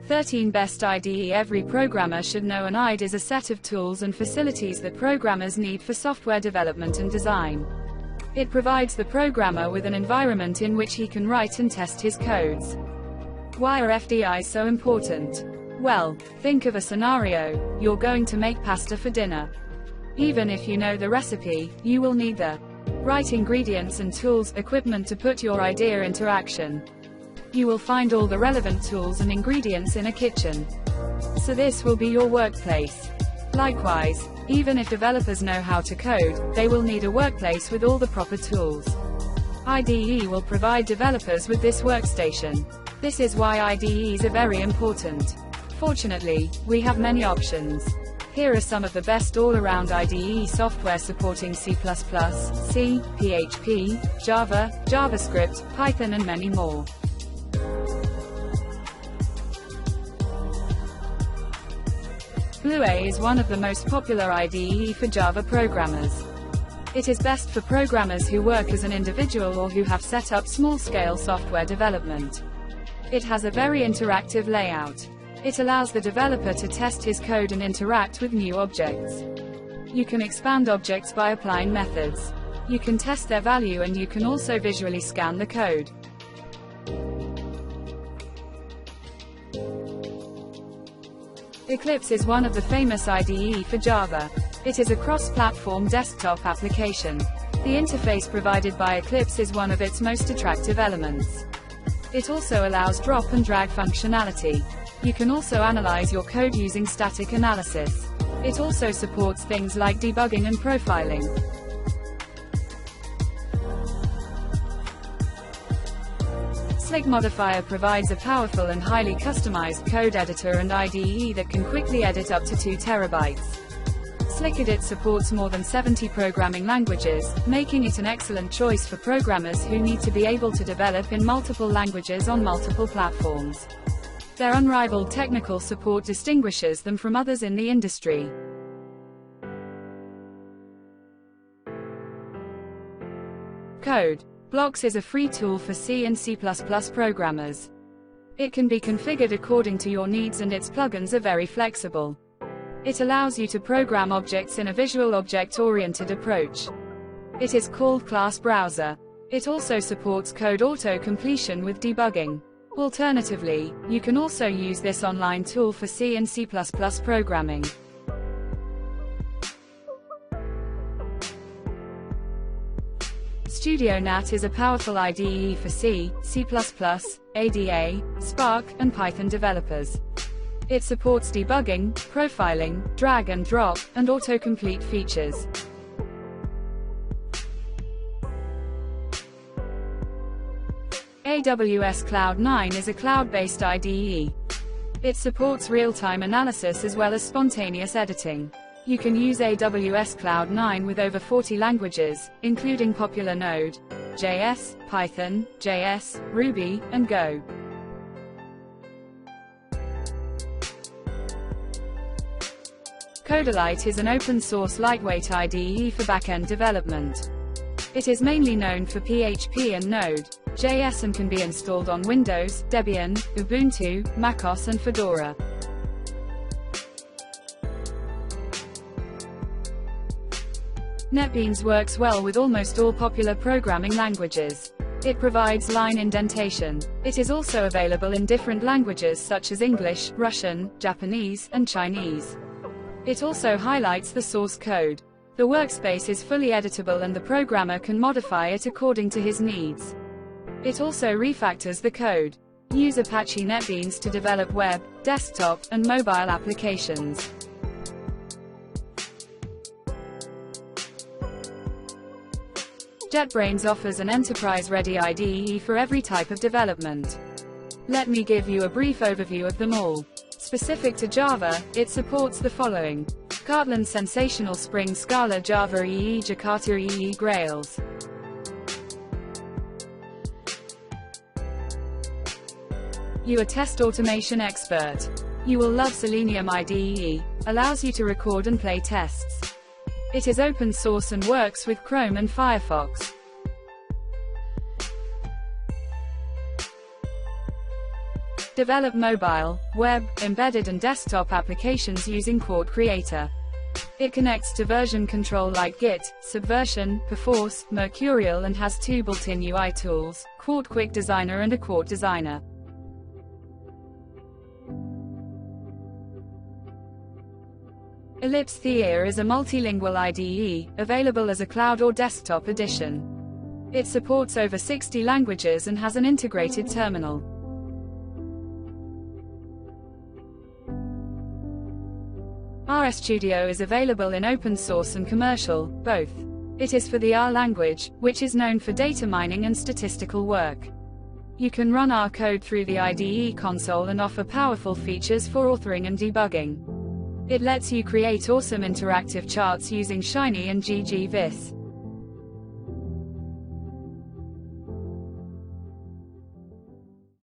13 Best IDE. Every programmer should know an IDE is a set of tools and facilities that programmers need for software development and design. It provides the programmer with an environment in which he can write and test his codes. Why are FDIs so important? Well, think of a scenario: you're going to make pasta for dinner. Even if you know the recipe, you will need the right ingredients and tools, equipment to put your idea into action. You will find all the relevant tools and ingredients in a kitchen. So this will be your workplace. Likewise, even if developers know how to code, they will need a workplace with all the proper tools. IDE will provide developers with this workstation. This is why IDEs are very important. Fortunately, we have many options. Here are some of the best all-around IDE software supporting C++, C, PHP, Java, JavaScript, Python and many more. BlueA is one of the most popular IDE for Java programmers. It is best for programmers who work as an individual or who have set up small-scale software development. It has a very interactive layout. It allows the developer to test his code and interact with new objects. You can expand objects by applying methods. You can test their value and you can also visually scan the code. Eclipse is one of the famous IDE for Java. It is a cross-platform desktop application. The interface provided by Eclipse is one of its most attractive elements. It also allows drop and drag functionality. You can also analyze your code using static analysis. It also supports things like debugging and profiling. SlickModifier provides a powerful and highly customized code editor and IDE that can quickly edit up to 2 terabytes. SlickEdit supports more than 70 programming languages, making it an excellent choice for programmers who need to be able to develop in multiple languages on multiple platforms. Their unrivaled technical support distinguishes them from others in the industry. Code Blocks is a free tool for C and C++ programmers. It can be configured according to your needs and its plugins are very flexible. It allows you to program objects in a visual object-oriented approach. It is called Class Browser. It also supports code auto-completion with debugging. Alternatively, you can also use this online tool for C and C++ programming. StudioNat is a powerful IDE for C, C++, ADA, Spark, and Python developers. It supports debugging, profiling, drag and drop, and autocomplete features. AWS Cloud9 is a cloud-based IDE. It supports real-time analysis as well as spontaneous editing. You can use AWS Cloud9 with over 40 languages, including popular Node, JS, Python, JS, Ruby, and Go. Kodalite is an open-source lightweight IDE for back-end development. It is mainly known for PHP and Node.js and can be installed on Windows, Debian, Ubuntu, macOS and Fedora. NetBeans works well with almost all popular programming languages. It provides line indentation. It is also available in different languages such as English, Russian, Japanese, and Chinese. It also highlights the source code. The workspace is fully editable and the programmer can modify it according to his needs. It also refactors the code. Use Apache NetBeans to develop web, desktop, and mobile applications. JetBrains offers an enterprise-ready IDE for every type of development. Let me give you a brief overview of them all. Specific to Java, it supports the following: Kotlin Sensational Spring Scala Java EE Jakarta EE Grails. You are test automation expert. You will love Selenium IDE, allows you to record and play tests. It is open source and works with Chrome and Firefox. Develop mobile, web, embedded and desktop applications using Qt Creator. It connects to version control like Git, Subversion, Perforce, Mercurial and has 2 built-in UI tools, Qt Quick Designer and a Qt Designer. Eclipse is a multilingual IDE, available as a cloud or desktop edition. It supports over 60 languages and has an integrated terminal. RStudio is available in open source and commercial, both. It is for the R language, which is known for data mining and statistical work. You can run R code through the IDE console and offer powerful features for authoring and debugging. It lets you create awesome interactive charts using Shiny and ggvis.